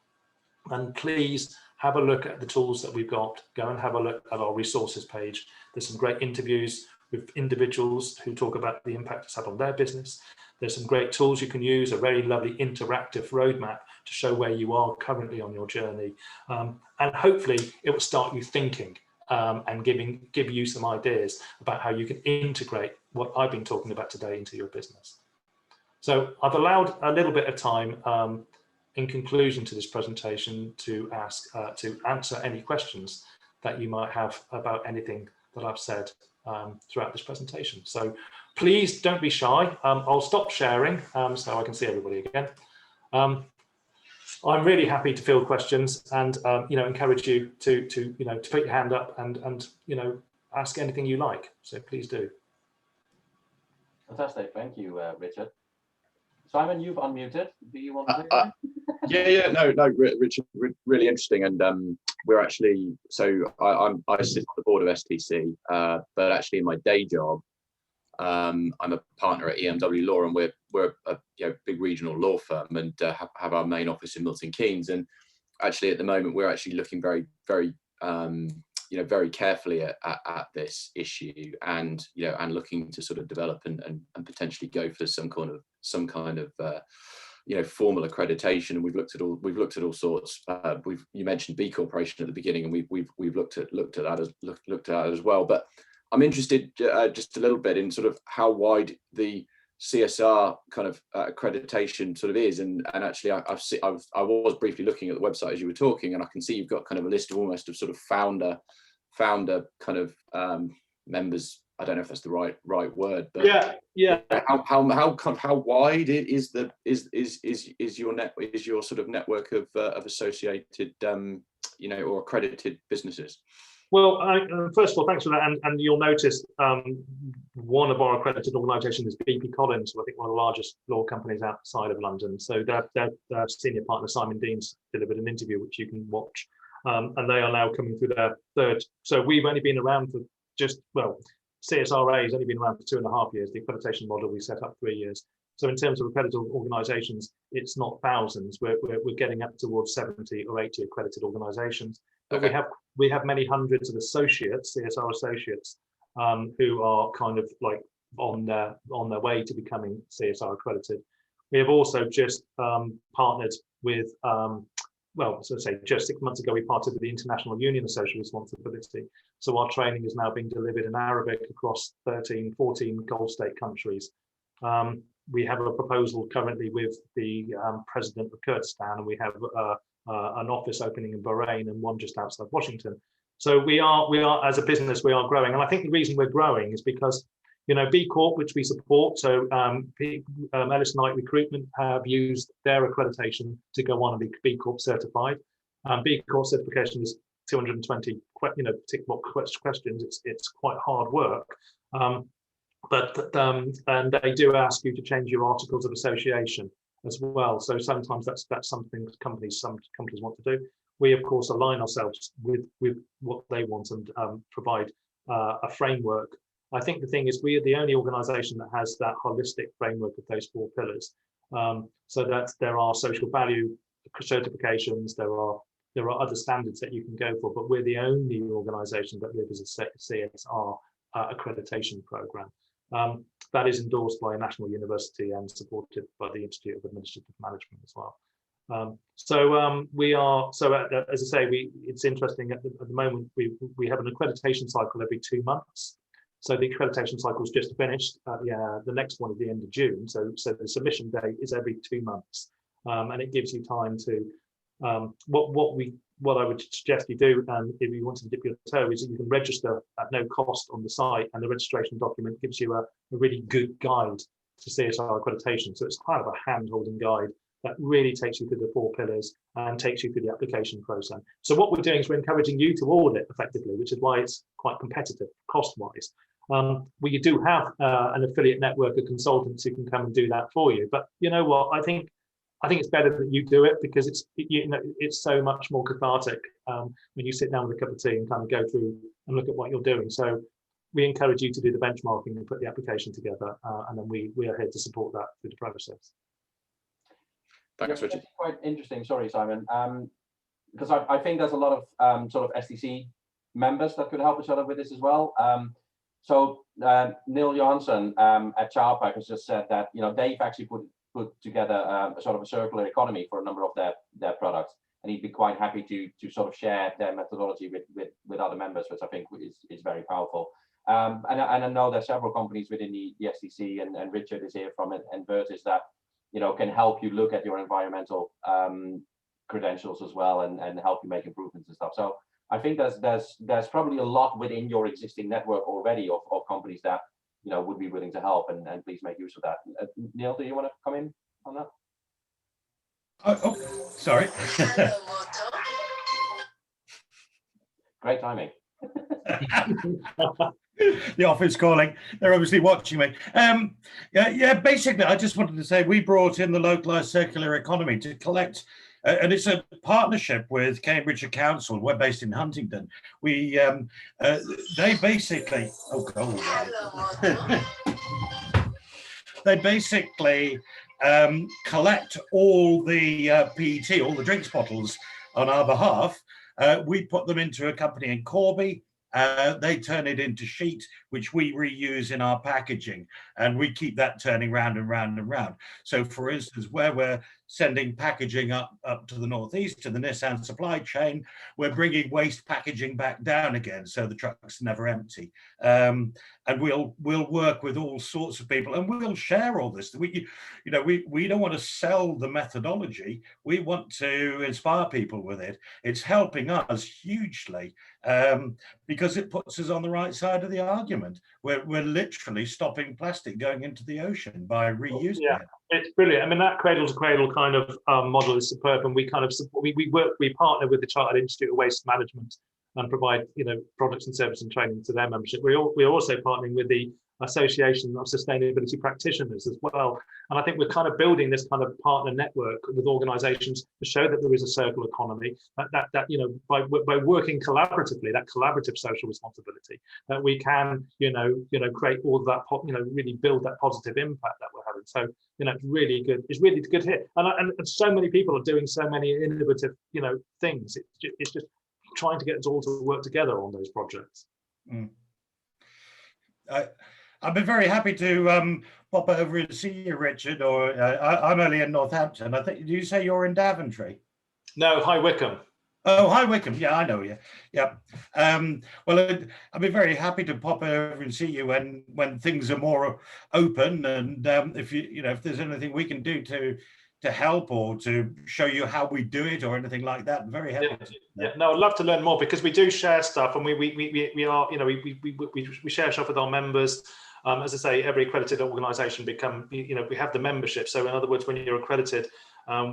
then please have a look at the tools that we've got. Go and have a look at our resources page. There's some great interviews with individuals who talk about the impact it's had on their business. There's some great tools you can use, a very lovely interactive roadmap to show where you are currently on your journey. And hopefully it will start you thinking and give you some ideas about how you can integrate what I've been talking about today into your business. So I've allowed a little bit of time in conclusion to this presentation to answer any questions that you might have about anything that I've said throughout this presentation. So please don't be shy. I'll stop sharing so I can see everybody again. I'm really happy to field questions and encourage you to put your hand up and ask anything you like. So please do. Fantastic, thank you, Richard. Simon, you've unmuted. Do you want to? No, Richard, really interesting. And we're actually, so I sit on the board of STC, but actually in my day job, I'm a partner at EMW Law, and we're a big regional law firm and have our main office in Milton Keynes. And actually at the moment, we're actually looking very, very very carefully at this issue, and and looking to sort of develop and potentially go for some kind of formal accreditation. And we've looked at all sorts. You mentioned B Corporation at the beginning, and we've looked at that as well. But I'm interested just a little bit in sort of how wide the CSR kind of accreditation sort of is, and actually I was briefly looking at the website as you were talking, and I can see you've got kind of a list of almost of sort of founder kind of members. I don't know if that's the right word, but yeah. How wide is your sort of network of associated or accredited businesses? Well, first of all, thanks for that. And you'll notice one of our accredited organisations is BP Collins, I think one of the largest law companies outside of London. So their senior partner, Simon Dean's, delivered an interview which you can watch. And they are now coming through their third. So we've only been around for CSRA has only been around for 2.5 years. The accreditation model we set up 3 years. So in terms of accredited organisations, it's not thousands. We're getting up towards 70 or 80 accredited organisations. But okay. we have many hundreds of associates, CSR associates, who are kind of like on their way to becoming CSR accredited. We have also just partnered with, just 6 months ago, we partnered with the International Union of Social Responsibility. So our training is now being delivered in Arabic across 14 Gulf state countries. We have a proposal currently with the president of Kurdistan, and we have an office opening in Bahrain and one just outside Washington. So we are as a business, we are growing. And I think the reason we're growing is because, you know, B Corp, which we support, so Ellis Knight Recruitment have used their accreditation to go on and be B Corp certified. B Corp certification is 220, you know, tick box questions. It's quite hard work. And they do ask you to change your articles of association as well. So sometimes that's something some companies want to do. We of course align ourselves with what they want and provide a framework. I think the thing is we are the only organisation that has that holistic framework of those 4 pillars. So that there are social value certifications, there are other standards that you can go for, but we're the only organisation that delivers a CSR accreditation programme. That is endorsed by a national university and supported by the Institute of Administrative Management as well. As I say, it's interesting at the moment we have an accreditation cycle every 2 months. So the accreditation cycle is just finished. The next one is the end of June. So the submission date is every 2 months, and it gives you time to what I would suggest you do, if you want to dip your toe, is that you can register at no cost on the site, and the registration document gives you a really good guide to CSR accreditation. So it's kind of a hand-holding guide that really takes you through the 4 pillars and takes you through the application process. So what we're doing is we're encouraging you to audit effectively, which is why it's quite competitive cost-wise. We do have an affiliate network of consultants who can come and do that for you. But you know what? I think it's better that you do it, because it's so much more cathartic when you sit down with a cup of tea and kind of go through and look at what you're doing. So we encourage you to do the benchmarking and put the application together, and then we are here to support that through the process. Thanks, Richard. Quite interesting. Sorry, Simon. Because I think there's a lot of sort of STC members that could help each other with this as well. So Neil Johansson at Charpak has just said that they've actually put together a sort of a circular economy for a number of their products, and he'd be quite happy to sort of share their methodology with other members, which I think is very powerful. And I know there's several companies within the STC, and Richard is here from Invertis that can help you look at your environmental credentials as well, and help you make improvements and stuff. So I think there's probably a lot within your existing network already of companies that would be willing to help, and please make use of that. Neil, do you want to come in on that? Oh, sorry. Great timing. The office calling. They're obviously watching me. Basically, I just wanted to say we brought in the localized circular economy to collect, and it's a partnership with Cambridgeshire Council. We're based in Huntingdon. They basically, they basically collect all the PET, all the drinks bottles on our behalf. We put them into a company in Corby. They turn it into sheet, which we reuse in our packaging, and we keep that turning round and round and round. So for instance, where we're sending packaging up to the northeast to the Nissan supply chain, we're bringing waste packaging back down again, so the truck's never empty. And we'll work with all sorts of people, and we'll share all this. We don't want to sell the methodology. We want to inspire people with it. It's helping us hugely, because it puts us on the right side of the argument. We're literally stopping plastic going into the ocean by reusing it. It's brilliant. I mean, that cradle to cradle kind of model is superb, and we kind of support, we partner with the Chartered Institute of Waste Management and provide products and services and training to their membership. We're also partnering with the Association of Sustainability Practitioners as well, and I think we're kind of building this kind of partner network with organisations to show that there is a circular economy, that by working collaboratively, that collaborative social responsibility, that we can create all of that, really build that positive impact that we're having. So it's really good. It's really good here, and so many people are doing so many innovative things. It's just trying to get us all to work together on those projects. I'd be very happy to pop over and see you, Richard, or I'm only in Northampton. I think, did you say you're in Daventry? No, High Wycombe. Oh, High Wycombe. Yeah, I know you. Yeah. Well, I'd be very happy to pop over and see you when things are more open, and if if there's anything we can do to to help or to show you how we do it or anything like that, I'm very happy. No, I'd love to learn more, because we do share stuff, and we are, you know, we share stuff with our members. As I say, every accredited organisation we have the membership. So in other words, when you're accredited,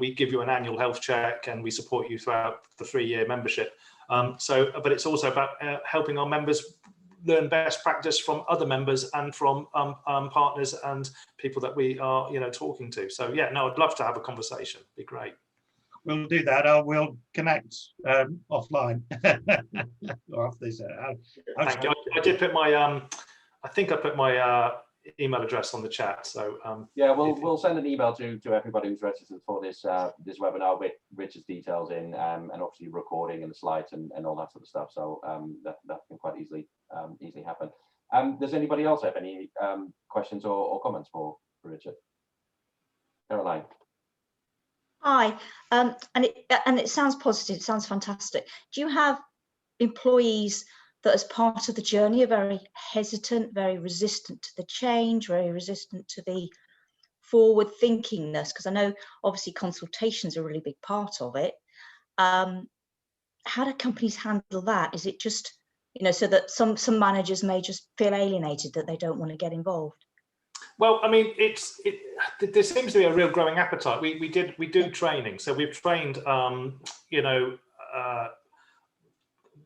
we give you an annual health check, and we support you throughout the 3-year membership. But it's also about helping our members learn best practice from other members and from partners and people that we are, you know, talking to. So yeah, no, I'd love to have a conversation. It'd be great. We'll do that. We'll connect offline or off this. Thank you. I did put my I think I put my email address on the chat. So yeah, we'll send an email to everybody who's registered for this this webinar with Richard's details in, and obviously recording and the slides and all that sort of stuff. So that can quite easily happen. Does anybody else have any questions or comments for Richard? Caroline. Hi, and it sounds positive. It sounds fantastic. Do you have employees that, as part of the journey, are very hesitant, very resistant to the change, very resistant to the forward thinkingness? Because I know obviously consultation's a really big part of it. How do companies handle that? Is it just, you know, so that some managers may just feel alienated, that they don't want to get involved? Well, I mean, there seems to be a real growing appetite. We do training, so we've trained, you know,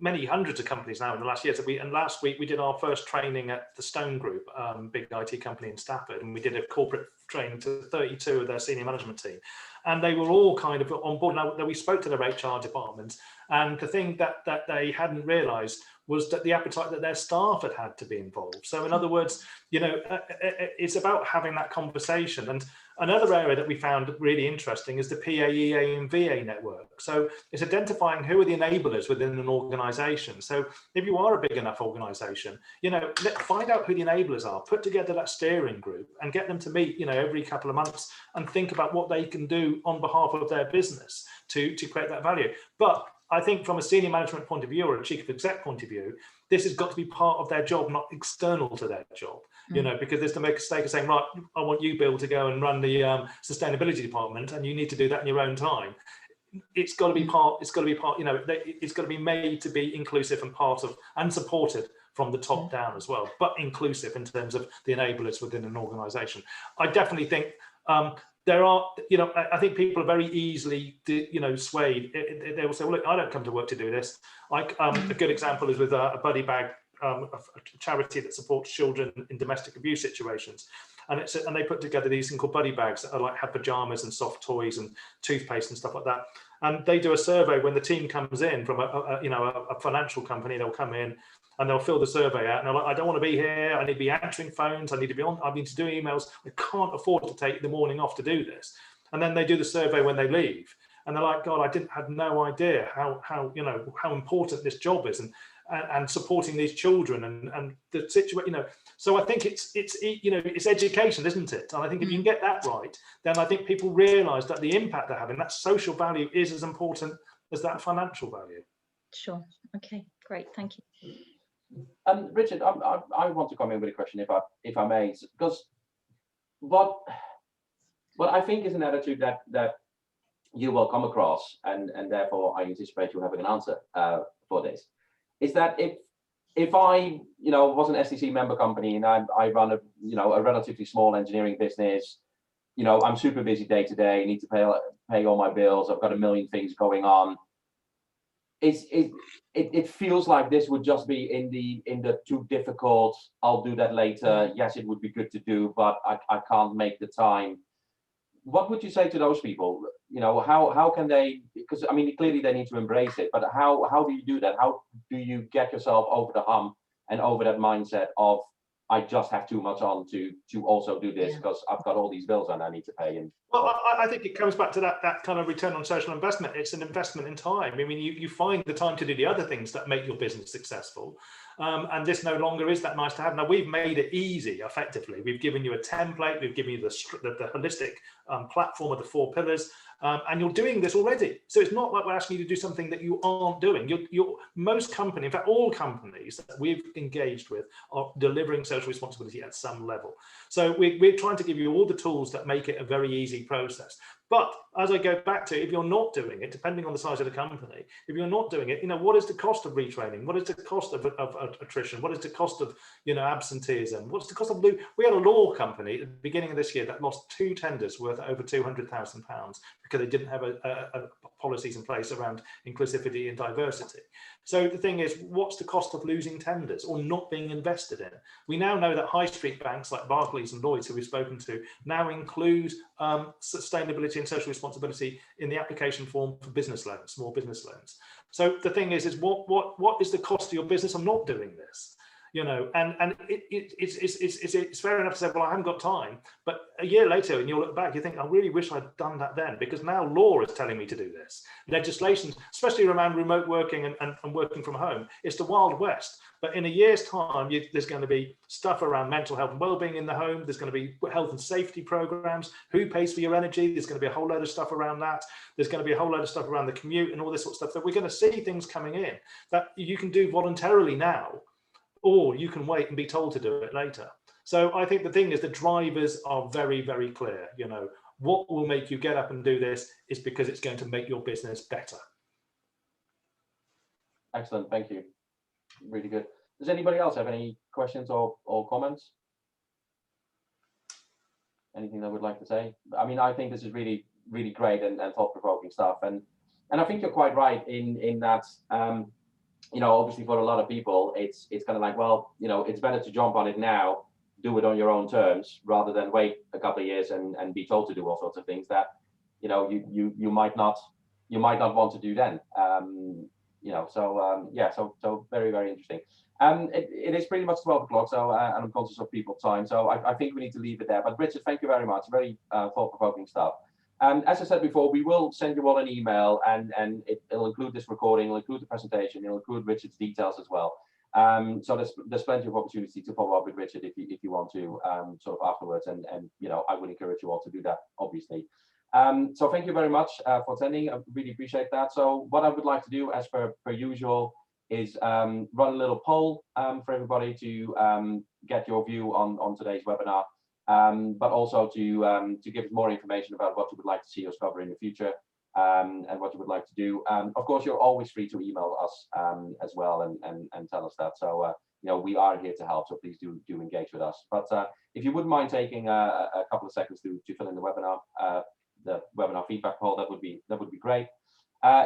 many hundreds of companies now in the last year. So and last week we did our first training at the Stone Group, big IT company in Stafford, and we did a corporate training to 32 of their senior management team, and they were all kind of on board. Now we spoke to their HR departments, and the thing that they hadn't realised was that the appetite that their staff had to be involved. So in other words, you know, it's about having that conversation. And another area that we found really interesting is the PAEA and VA network. So it's identifying who are the enablers within an organisation. So if you are a big enough organisation, you know, find out who the enablers are, put together that steering group and get them to meet, you know, every couple of months and think about what they can do on behalf of their business to create that value. But I think from a senior management point of view or a chief exec point of view, this has got to be part of their job, not external to their job. You know, because there's the mistake of saying, right, I want you, Bill, to go and run the sustainability department, and you need to do that in your own time. It's got to be part. It's got to be part. You know, it's got to be made to be inclusive and part of and supported from the top down as well, but inclusive in terms of the enablers within an organisation. I definitely think. There are, you know, I think people are very easily, you know, swayed. They will say, well, look, I don't come to work to do this. Like a good example is with a Buddy Bag, a charity that supports children in domestic abuse situations. And they put together these things called Buddy Bags that are like have pajamas and soft toys and toothpaste and stuff like that. And they do a survey when the team comes in from a financial company. They'll come in and they'll fill the survey out, and they're like, I don't want to be here. I need to be answering phones. I need to be on. I need to do emails. I can't afford to take the morning off to do this. And then they do the survey when they leave, and they're like, God, I had no idea how you know how important this job is, and supporting these children and the situation. You know, so I think it's you know, it's education, isn't it? And I think if you can get that right, then I think people realise that the impact they're having, that social value, is as important as that financial value. Sure. Okay. Great. Thank you. Richard, I want to come in with a question, if I may, because what I think is an attitude that you will come across, and therefore I anticipate you having an answer for this, is that if I, you know, was an STC member company and I run a relatively small engineering business, you know, I'm super busy day to day, need to pay all my bills, I've got a million things going on. It feels like this would just be in the too difficult, I'll do that later. Yes, it would be good to do, but I can't make the time. What would you say to those people? You know, how can they, because I mean, clearly they need to embrace it, but how do you do that? How do you get yourself over the hump and over that mindset of, I just have too much on to also do this because I've got all these bills and I need to pay. And well, I think it comes back to that kind of return on social investment. It's an investment in time. I mean, you find the time to do the other things that make your business successful. And this no longer is that nice to have. Now, we've made it easy, effectively. We've given you a template. We've given you the holistic platform of the 4 pillars. And you're doing this already. So it's not like we're asking you to do something that you aren't doing. Most companies, in fact, all companies that we've engaged with are delivering social responsibility at some level. So we're trying to give you all the tools that make it a very easy process. But as I go back to, if you're not doing it, depending on the size of the company, if you're not doing it, what is the cost of retraining? What is the cost of attrition? What is the cost of, absenteeism? What's the cost of, we had a law company at the beginning of this year that lost 2 tenders worth over £200,000 because they didn't have policies in place around inclusivity and diversity. So the thing is, what's the cost of losing tenders or not being invested in? We now know that high street banks like Barclays and Lloyds, who we've spoken to, now include sustainability and social responsibility in the application form for business loans, small business loans. So the thing is what is the cost to your business of not doing this? And it's fair enough to say, well, I haven't got time. But a year later, and you'll look back, you think, I really wish I'd done that then, because now law is telling me to do this. Legislation, especially around remote working and working from home, it's the Wild West. But in a year's time, there's going to be stuff around mental health and well-being in the home. There's going to be health and safety programs. Who pays for your energy? There's going to be a whole load of stuff around that. There's going to be a whole load of stuff around the commute and all this sort of stuff. So we're going to see things coming in that you can do voluntarily now, or you can wait and be told to do it later. So I think the thing is, the drivers are very, very clear. What will make you get up and do this is because it's going to make your business better. Excellent, thank you. Really good. Does anybody else have any questions or comments? Anything they would like to say? I mean, I think this is really, really great and thought-provoking stuff. And I think you're quite right in that, obviously for a lot of people, it's kind of like, well, it's better to jump on it now, do it on your own terms, rather than wait a couple of years and be told to do all sorts of things that, you might not want to do then. So very, very interesting. It is pretty much 12 o'clock, so and I'm conscious of people's time, so I think we need to leave it there. But Richard, thank you very much. Very thought-provoking stuff. As I said before, we will send you all an email, and it'll include this recording, it'll include the presentation, it'll include Richard's details as well. So there's plenty of opportunity to follow up with Richard if you want to, sort of afterwards, and I would encourage you all to do that, obviously. So thank you very much for attending. I really appreciate that. So what I would like to do, as per usual, is run a little poll for everybody to get your view on today's webinar, but also to give us more information about what you would like to see us cover in the future, and what you would like to do. Of course, you're always free to email us as well and tell us that. So we are here to help, so please do engage with us. But if you wouldn't mind taking a couple of seconds to fill in the webinar feedback poll, that would be great.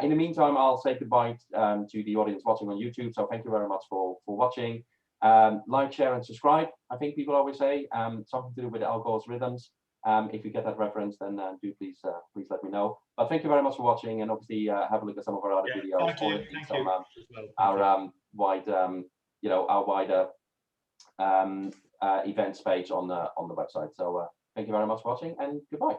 In the meantime, I'll say goodbye to the audience watching on YouTube. So thank you very much for watching. Like, share, and subscribe. I think people always say something to do with algorithms. If you get that reference, then do please let me know. But thank you very much for watching, and obviously have a look at some of our other videos, or indeed some our wider events page on the website. So thank you very much for watching, and goodbye.